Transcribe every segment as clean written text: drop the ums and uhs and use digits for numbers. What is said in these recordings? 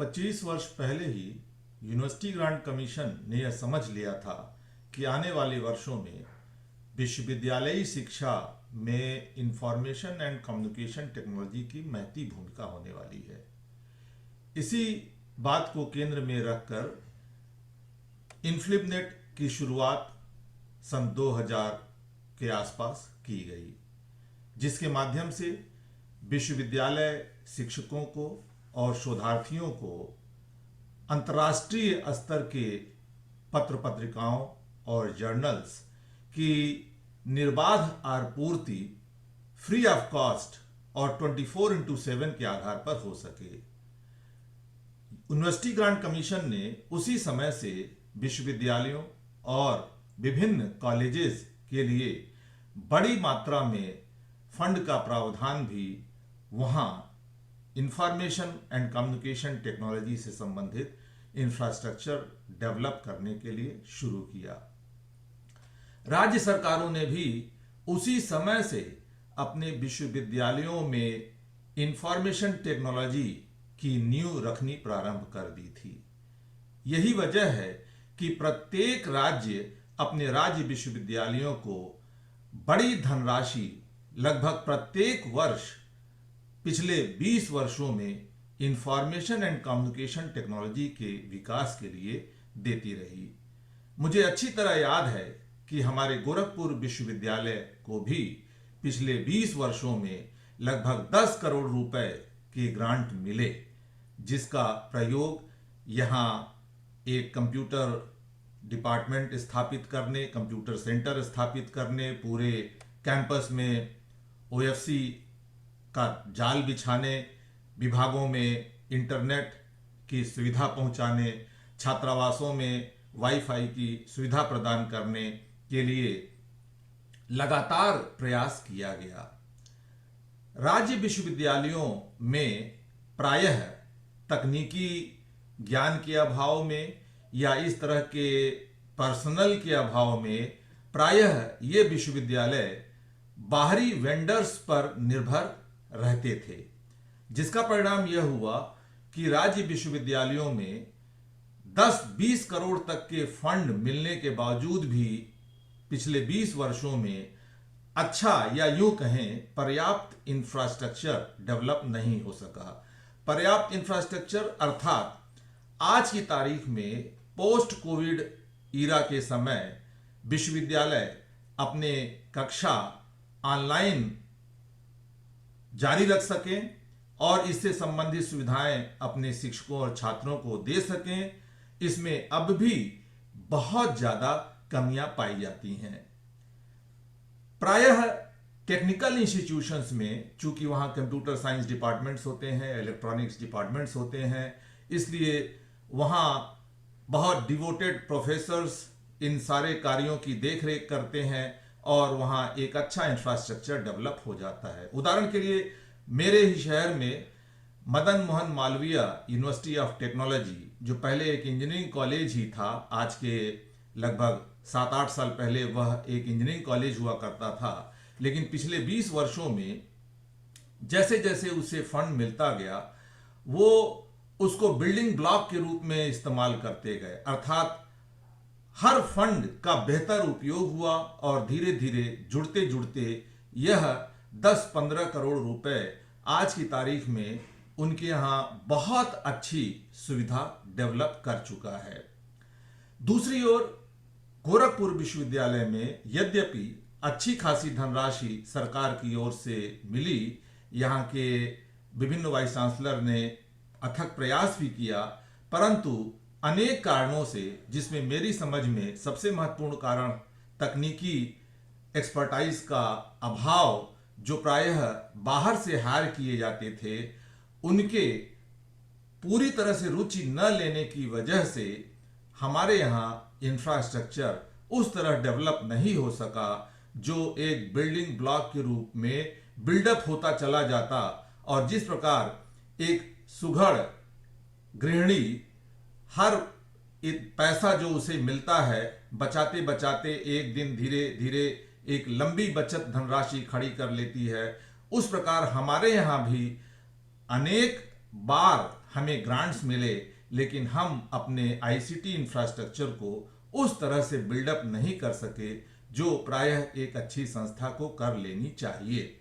25 वर्ष पहले ही university grant commission ने यह समझ लिया था कि आने वाले वर्षों में विश्वविद्यालयी शिक्षा में इंफॉर्मेशन एंड कम्युनिकेशन टेक्नोलॉजी की महती भूमिका होने वाली है। इसी बात को केंद्र में रखकर इन्फ्लिबनेट की शुरुआत सन 2000 के आसपास की गई, जिसके माध्यम से विश्वविद्यालय शिक्षकों को और शोधार्थियों को अंतर्राष्ट्रीय स्तर के पत्र पत्रिकाओं और जर्नल्स की निर्बाध आपूर्ति फ्री ऑफ कॉस्ट और 24x7 के आधार पर हो सके। यूनिवर्सिटी ग्रांट कमीशन ने उसी समय से विश्वविद्यालयों और विभिन्न कॉलेजेस के लिए बड़ी मात्रा में फंड का प्रावधान भी वहां इंफॉर्मेशन एंड कम्युनिकेशन टेक्नोलॉजी से संबंधित इंफ्रास्ट्रक्चर डेवलप करने के लिए शुरू किया। राज्य सरकारों ने भी उसी समय से अपने विश्वविद्यालयों में इंफॉर्मेशन टेक्नोलॉजी की नींव रखनी प्रारंभ कर दी थी। यही वजह है कि प्रत्येक राज्य अपने राज्य विश्वविद्यालयों को बड़ी धनराशि लगभग प्रत्येक वर्ष पिछले 20 वर्षों में इंफॉर्मेशन एंड कम्युनिकेशन टेक्नोलॉजी के विकास के लिए देती रही। मुझे अच्छी तरह याद है कि हमारे गोरखपुर विश्वविद्यालय को भी पिछले 20 वर्षों में लगभग 10 करोड़ रुपए के ग्रांट मिले, जिसका प्रयोग यहाँ एक कंप्यूटर डिपार्टमेंट स्थापित करने, कंप्यूटर सेंटर स्थापित करने, पूरे कैंपस में ओएफसी का जाल बिछाने, विभागों में इंटरनेट की सुविधा पहुंचाने, छात्रावासों में वाईफाई की सुविधा प्रदान करने के लिए लगातार प्रयास किया गया। राज्य विश्वविद्यालयों में प्रायः तकनीकी ज्ञान के अभाव में या इस तरह के पर्सनल के अभाव में प्रायः ये विश्वविद्यालय बाहरी वेंडर्स पर निर्भर रहते थे, जिसका परिणाम यह हुआ कि राज्य विश्वविद्यालयों में 10-20 करोड़ तक के फंड मिलने के बावजूद भी पिछले 20 वर्षों में अच्छा या यूं कहें पर्याप्त इंफ्रास्ट्रक्चर डेवलप नहीं हो सका। पर्याप्त इंफ्रास्ट्रक्चर अर्थात आज की तारीख में पोस्ट कोविड ईरा के समय विश्वविद्यालय अपने कक्षा ऑनलाइन जारी रख सकें और इससे संबंधित सुविधाएं अपने शिक्षकों और छात्रों को दे सकें, इसमें अब भी बहुत ज्यादा कमियां पाई जाती हैं। प्रायः टेक्निकल इंस्टीट्यूशंस में चूंकि वहां कंप्यूटर साइंस डिपार्टमेंट्स होते हैं, इलेक्ट्रॉनिक्स डिपार्टमेंट्स होते हैं, इसलिए वहां बहुत डिवोटेड प्रोफेसर्स इन सारे कार्यों की देखरेख करते हैं और वहां एक अच्छा इंफ्रास्ट्रक्चर डेवलप हो जाता है। उदाहरण के लिए मेरे ही शहर में Madan Mohan Malviya university of technology, जो पहले एक इंजीनियरिंग कॉलेज ही था, आज के लगभग 7-8 साल पहले वह एक इंजीनियरिंग कॉलेज हुआ करता था, लेकिन पिछले 20 वर्षों में जैसे जैसे उसे फंड मिलता गया वो उसको बिल्डिंग ब्लॉक के रूप में इस्तेमाल करते गए, अर्थात हर फंड का बेहतर उपयोग हुआ और धीरे धीरे जुड़ते जुड़ते यह 10-15 करोड़ रुपए आज की तारीख में उनके यहाँ बहुत अच्छी सुविधा डेवलप कर चुका है। दूसरी ओर गोरखपुर विश्वविद्यालय में यद्यपि अच्छी खासी धनराशि सरकार की ओर से मिली, यहाँ के विभिन्न वाइस चांसलर ने अथक प्रयास भी किया, परंतु अनेक कारणों से, जिसमें मेरी समझ में सबसे महत्वपूर्ण कारण तकनीकी एक्सपर्टाइज का अभाव, जो प्रायः बाहर से हायर किए जाते थे, उनके पूरी तरह से रुचि न लेने की वजह से हमारे यहाँ इंफ्रास्ट्रक्चर उस तरह डेवलप नहीं हो सका जो एक बिल्डिंग ब्लॉक के रूप में बिल्डअप होता चला जाता, और जिस प्रकार एक सुघड़ गृहिणी हर पैसा जो उसे मिलता है बचाते बचाते एक दिन धीरे धीरे एक लंबी बचत धनराशि खड़ी कर लेती है, उस प्रकार हमारे यहाँ भी अनेक बार हमें ग्रांट्स मिले, लेकिन हम अपने आईसीटी इंफ्रास्ट्रक्चर को उस तरह से बिल्डअप नहीं कर सके जो प्रायः एक अच्छी संस्था को कर लेनी चाहिए।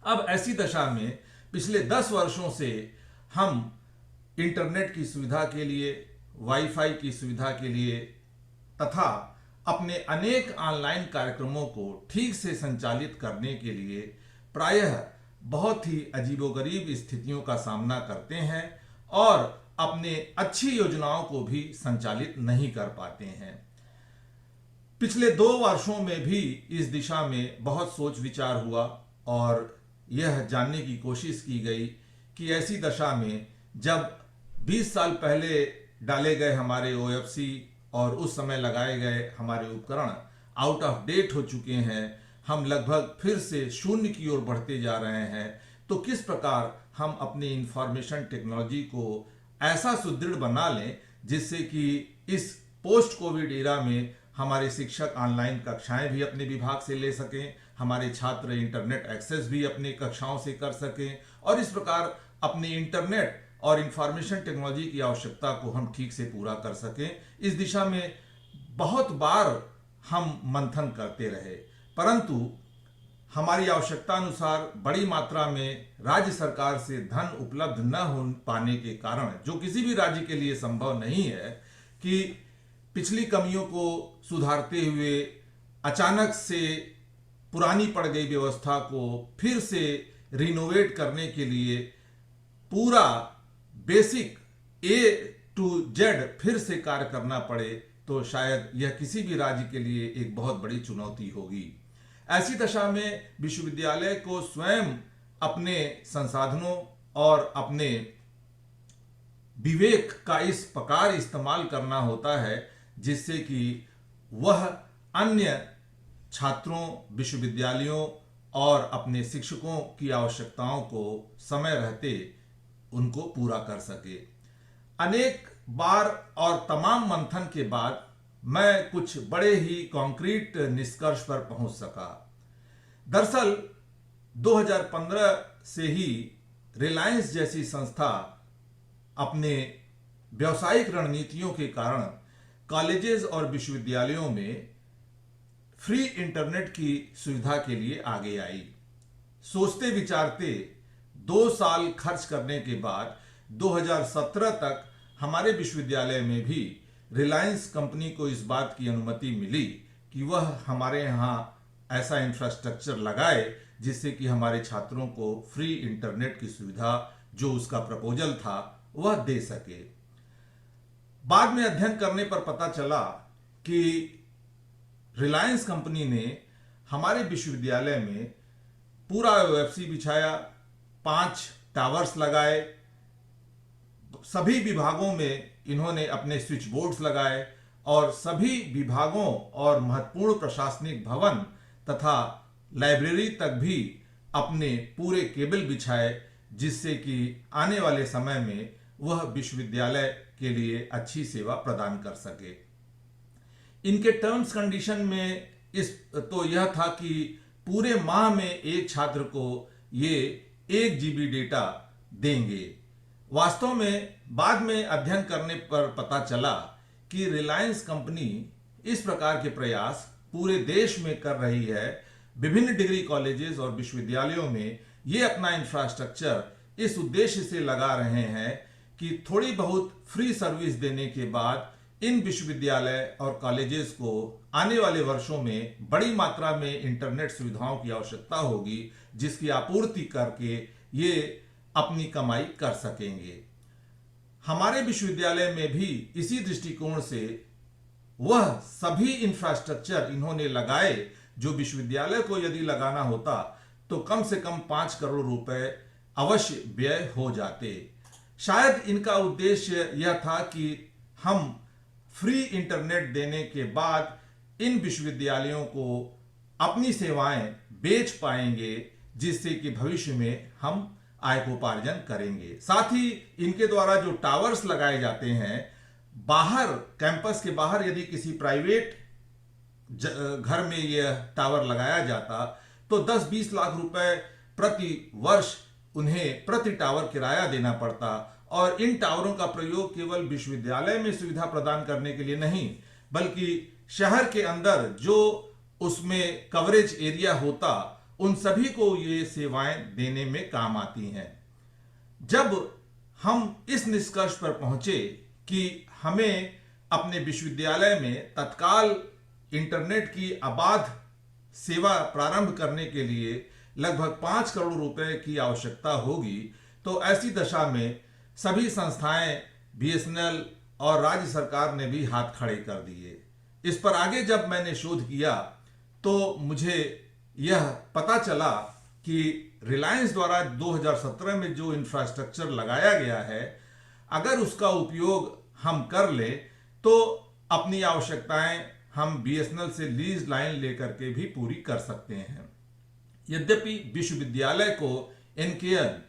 अब ऐसी दशा में पिछले 10 वर्षों से हम इंटरनेट की सुविधा के लिए, वाईफाई की सुविधा के लिए तथा अपने अनेक ऑनलाइन कार्यक्रमों को ठीक से संचालित करने के लिए प्रायः बहुत ही अजीबोगरीब स्थितियों का सामना करते हैं और अपने अच्छी योजनाओं को भी संचालित नहीं कर पाते हैं। पिछले 2 वर्षों में भी इस दिशा में बहुत सोच विचार हुआ और यह जानने की कोशिश की गई कि ऐसी दशा में जब 20 साल पहले डाले गए हमारे ओएफसी और उस समय लगाए गए हमारे उपकरण आउट ऑफ डेट हो चुके हैं, हम लगभग फिर से शून्य की ओर बढ़ते जा रहे हैं, तो किस प्रकार हम अपनी इंफॉर्मेशन टेक्नोलॉजी को ऐसा सुदृढ़ बना लें जिससे कि इस पोस्ट कोविड एरा में हमारे शिक्षक ऑनलाइन कक्षाएं भी अपने विभाग से ले सकें, हमारे छात्र इंटरनेट एक्सेस भी अपनी कक्षाओं से कर सकें और इस प्रकार अपने इंटरनेट और इंफॉर्मेशन टेक्नोलॉजी की आवश्यकता को हम ठीक से पूरा कर सकें। इस दिशा में बहुत बार हम मंथन करते रहे, परंतु हमारी आवश्यकता अनुसार बड़ी मात्रा में राज्य सरकार से धन उपलब्ध न हो पाने के कारण, जो किसी भी राज्य के लिए संभव नहीं है कि पिछली कमियों को सुधारते हुए अचानक से पुरानी पड़ गई व्यवस्था को फिर से रिनोवेट करने के लिए पूरा बेसिक A to Z फिर से कार्य करना पड़े, तो शायद यह किसी भी राज्य के लिए एक बहुत बड़ी चुनौती होगी। ऐसी दशा में विश्वविद्यालय को स्वयं अपने संसाधनों और अपने विवेक का इस प्रकार इस्तेमाल करना होता है जिससे कि वह अन्य छात्रों, विश्वविद्यालयों और अपने शिक्षकों की आवश्यकताओं को समय रहते उनको पूरा कर सके। अनेक बार और तमाम मंथन के बाद मैं कुछ बड़े ही कॉन्क्रीट निष्कर्ष पर पहुंच सका। दरअसल 2015 से ही रिलायंस जैसी संस्था अपने व्यावसायिक रणनीतियों के कारण कॉलेजेस और विश्वविद्यालयों में फ्री इंटरनेट की सुविधा के लिए आगे आई। सोचते विचारते 2 साल खर्च करने के बाद 2017 तक हमारे विश्वविद्यालय में भी रिलायंस कंपनी को इस बात की अनुमति मिली कि वह हमारे यहाँ ऐसा इंफ्रास्ट्रक्चर लगाए जिससे कि हमारे छात्रों को फ्री इंटरनेट की सुविधा, जो उसका प्रपोजल था, वह दे सके। बाद में अध्ययन करने पर पता चला कि रिलायंस कंपनी ने हमारे विश्वविद्यालय में पूरा ओएफसी बिछाया, 5 टावर्स लगाए, सभी विभागों में इन्होंने अपने स्विच बोर्ड्स लगाए और सभी विभागों और महत्वपूर्ण प्रशासनिक भवन तथा लाइब्रेरी तक भी अपने पूरे केबल बिछाए, जिससे कि आने वाले समय में वह विश्वविद्यालय के लिए अच्छी सेवा प्रदान कर सके। इनके टर्म्स कंडीशन में तो यह था कि पूरे माह में एक छात्र को ये 1 GB डेटा देंगे। वास्तव में बाद में अध्ययन करने पर पता चला कि रिलायंस कंपनी इस प्रकार के प्रयास पूरे देश में कर रही है। विभिन्न डिग्री कॉलेजेस और विश्वविद्यालयों में ये अपना इंफ्रास्ट्रक्चर इस उद्देश्य से लगा रहे हैं कि थोड़ी बहुत फ्री सर्विस देने के बाद इन विश्वविद्यालय और कॉलेजेस को आने वाले वर्षों में बड़ी मात्रा में इंटरनेट सुविधाओं की आवश्यकता होगी, जिसकी आपूर्ति करके ये अपनी कमाई कर सकेंगे। हमारे विश्वविद्यालय में भी इसी दृष्टिकोण से वह सभी इंफ्रास्ट्रक्चर इन्होंने लगाए जो विश्वविद्यालय को यदि लगाना होता तो कम से कम 5 करोड़ रुपए अवश्य व्यय हो जाते। शायद इनका उद्देश्य यह था कि हम फ्री इंटरनेट देने के बाद इन विश्वविद्यालयों को अपनी सेवाएं बेच पाएंगे, जिससे कि भविष्य में हम आयकोपार्जन करेंगे। साथ ही इनके द्वारा जो टावर्स लगाए जाते हैं, बाहर कैंपस के बाहर यदि किसी प्राइवेट घर में यह टावर लगाया जाता तो 10-20 लाख रुपए प्रति वर्ष उन्हें प्रति टावर किराया देना पड़ता और इन टावरों का प्रयोग केवल विश्वविद्यालय में सुविधा प्रदान करने के लिए नहीं, बल्कि शहर के अंदर जो उसमें कवरेज एरिया होता उन सभी को ये सेवाएं देने में काम आती हैं। जब हम इस निष्कर्ष पर पहुंचे कि हमें अपने विश्वविद्यालय में तत्काल इंटरनेट की अबाध सेवा प्रारंभ करने के लिए लगभग 5 करोड़ रुपए की आवश्यकता होगी, तो ऐसी दशा में सभी संस्थाएं, बीएसएनएल और राज्य सरकार ने भी हाथ खड़े कर दिए। इस पर आगे जब मैंने शोध किया तो मुझे यह पता चला कि रिलायंस द्वारा 2017 में जो इंफ्रास्ट्रक्चर लगाया गया है, अगर उसका उपयोग हम कर ले तो अपनी आवश्यकताएं हम बीएसएनएल से लीज लाइन लेकर के भी पूरी कर सकते हैं। यद्यपि विश्वविद्यालय को एनकेएन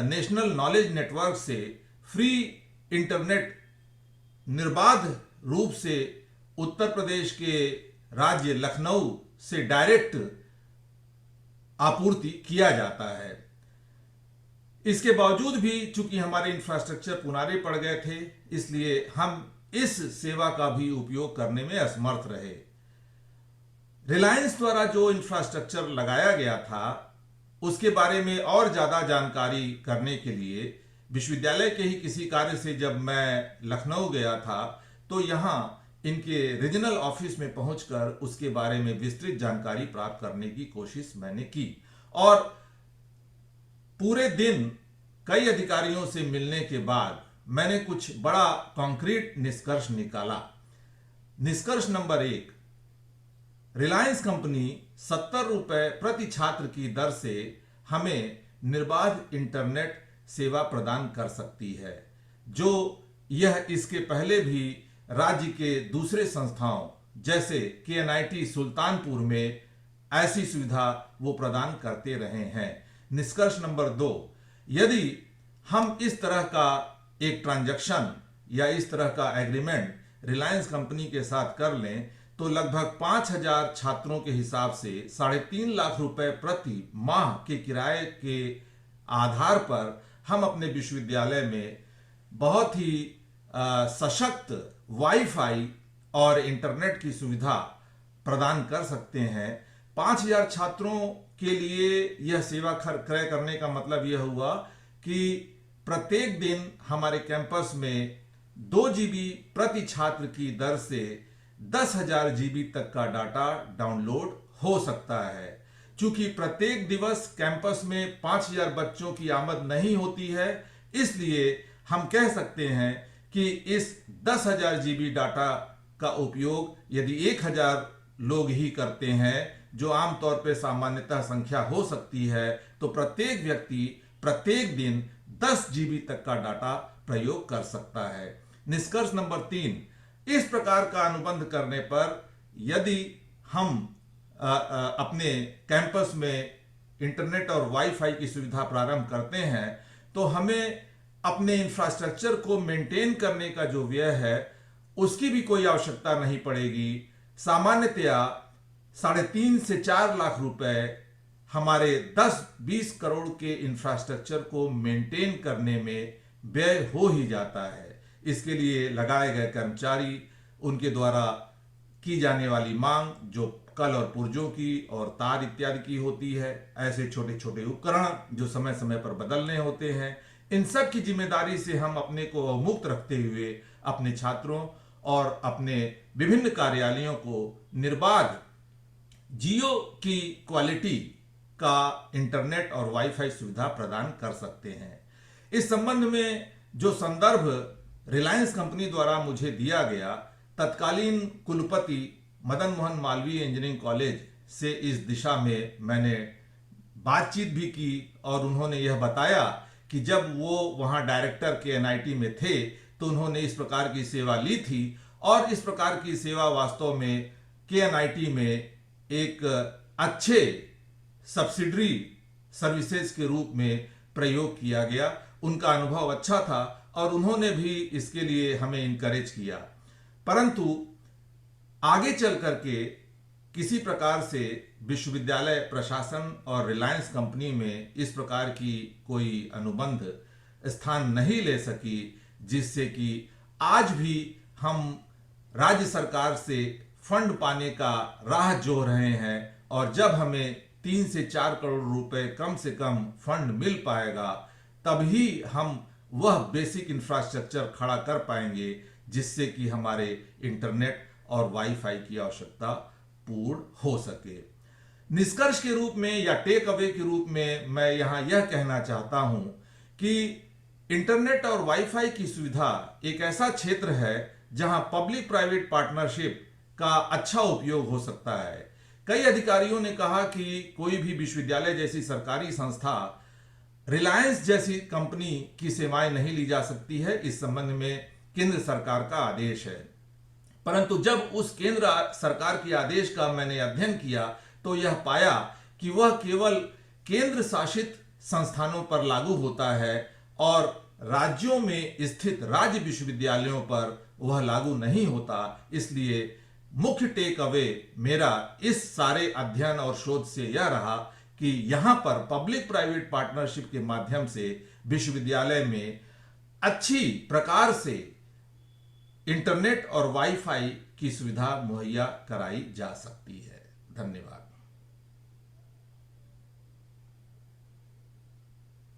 नेशनल नॉलेज नेटवर्क से फ्री इंटरनेट निर्बाध रूप से उत्तर प्रदेश के राज्य लखनऊ से डायरेक्ट आपूर्ति किया जाता है। इसके बावजूद भी चूंकि हमारे इंफ्रास्ट्रक्चर पुराने पड़ गए थे, इसलिए हम इस सेवा का भी उपयोग करने में असमर्थ रहे। रिलायंस द्वारा जो इंफ्रास्ट्रक्चर लगाया गया था उसके बारे में और ज्यादा जानकारी करने के लिए विश्वविद्यालय के ही किसी कार्य से जब मैं लखनऊ गया था तो यहाँ इनके रीजनल ऑफिस में पहुंचकर उसके बारे में विस्तृत जानकारी प्राप्त करने की कोशिश मैंने की और पूरे दिन कई अधिकारियों से मिलने के बाद मैंने कुछ बड़ा कॉन्क्रीट निष्कर्ष निकाला। निष्कर्ष नंबर 1, रिलायंस कंपनी 70 रुपए प्रति छात्र की दर से हमें निर्बाध इंटरनेट सेवा प्रदान कर सकती है, जो यह इसके पहले भी राज्य के दूसरे संस्थाओं जैसे केएनआईटी सुल्तानपुर में ऐसी सुविधा वो प्रदान करते रहे हैं। निष्कर्ष नंबर 2, यदि हम इस तरह का एक ट्रांजैक्शन या इस तरह का एग्रीमेंट रिलायंस कंपनी के साथ कर लें तो लगभग 5000 छात्रों के हिसाब से 3.5 लाख रुपए प्रति माह के किराए के आधार पर हम अपने विश्वविद्यालय में बहुत ही सशक्त वाईफाई और इंटरनेट की सुविधा प्रदान कर सकते हैं। 5000 छात्रों के लिए यह सेवा क्रय करने का मतलब यह हुआ कि प्रत्येक दिन हमारे कैंपस में 2 जीबी प्रति छात्र की दर से 10,000 जीबी तक का डाटा डाउनलोड हो सकता है। चूंकि प्रत्येक दिवस कैंपस में 5000 बच्चों की आमद नहीं होती है, इसलिए हम कह सकते हैं कि इस 10,000 जीबी डाटा का उपयोग यदि 1000 लोग ही करते हैं, जो आमतौर पर सामान्यतः संख्या हो सकती है, तो प्रत्येक व्यक्ति प्रत्येक दिन 10 जीबी तक का डाटा प्रयोग कर सकता है। निष्कर्ष नंबर 3, इस प्रकार का अनुबंध करने पर यदि हम अपने कैंपस में इंटरनेट और वाईफाई की सुविधा प्रारंभ करते हैं तो हमें अपने इंफ्रास्ट्रक्चर को मेंटेन करने का जो व्यय है उसकी भी कोई आवश्यकता नहीं पड़ेगी। सामान्यतया 3.5 से 4 लाख रुपए हमारे 10-20 करोड़ के इंफ्रास्ट्रक्चर को मेंटेन करने में व्यय हो ही जाता है। इसके लिए लगाए गए कर्मचारी, उनके द्वारा की जाने वाली मांग जो कल और पुर्जों की और तार इत्यादि की होती है, ऐसे छोटे छोटे उपकरण जो समय समय पर बदलने होते हैं, इन सब की जिम्मेदारी से हम अपने को मुक्त रखते हुए अपने छात्रों और अपने विभिन्न कार्यालयों को निर्बाध जियो की क्वालिटी का इंटरनेट और वाईफाई सुविधा प्रदान कर सकते हैं। इस संबंध में जो संदर्भ रिलायंस कंपनी द्वारा मुझे दिया गया, तत्कालीन कुलपति मदन मोहन मालवीय इंजीनियरिंग कॉलेज से इस दिशा में मैंने बातचीत भी की और उन्होंने यह बताया कि जब वो वहाँ डायरेक्टर के एनआईटी में थे तो उन्होंने इस प्रकार की सेवा ली थी और इस प्रकार की सेवा वास्तव में केएनआईटी में एक अच्छे सब्सिडरी सर्विसेज के रूप में प्रयोग किया गया। उनका अनुभव अच्छा था और उन्होंने भी इसके लिए हमें इनकरेज किया। परंतु आगे चल करके किसी प्रकार से विश्वविद्यालय प्रशासन और रिलायंस कंपनी में इस प्रकार की कोई अनुबंध स्थान नहीं ले सकी, जिससे कि आज भी हम राज्य सरकार से फंड पाने का राह जो रहे हैं, और जब हमें 3 से 4 करोड़ रुपए कम से कम फंड मिल पाएगा तभी हम वह बेसिक इंफ्रास्ट्रक्चर खड़ा कर पाएंगे जिससे कि हमारे इंटरनेट और वाईफाई की आवश्यकता पूर्ण हो सके। निष्कर्ष के रूप में या टेक अवे के रूप में मैं यहां यह कहना चाहता हूं कि इंटरनेट और वाईफाई की सुविधा एक ऐसा क्षेत्र है जहां पब्लिक प्राइवेट पार्टनरशिप का अच्छा उपयोग हो सकता है। कई अधिकारियों ने कहा कि कोई भी विश्वविद्यालय जैसी सरकारी संस्था रिलायंस जैसी कंपनी की सेवाएं नहीं ली जा सकती है। इस संबंध में केंद्र सरकार का आदेश है, परंतु जब उस केंद्र सरकार के आदेश का मैंने अध्ययन किया तो यह पाया कि वह केवल केंद्र शासित संस्थानों पर लागू होता है और राज्यों में स्थित राज्य विश्वविद्यालयों पर वह लागू नहीं होता। इसलिए मुख्य टेक अवे मेरा इस सारे अध्ययन और शोध से यह रहा कि यहां पर पब्लिक प्राइवेट पार्टनरशिप के माध्यम से विश्वविद्यालय में अच्छी प्रकार से इंटरनेट और वाईफाई की सुविधा मुहैया कराई जा सकती है। धन्यवाद।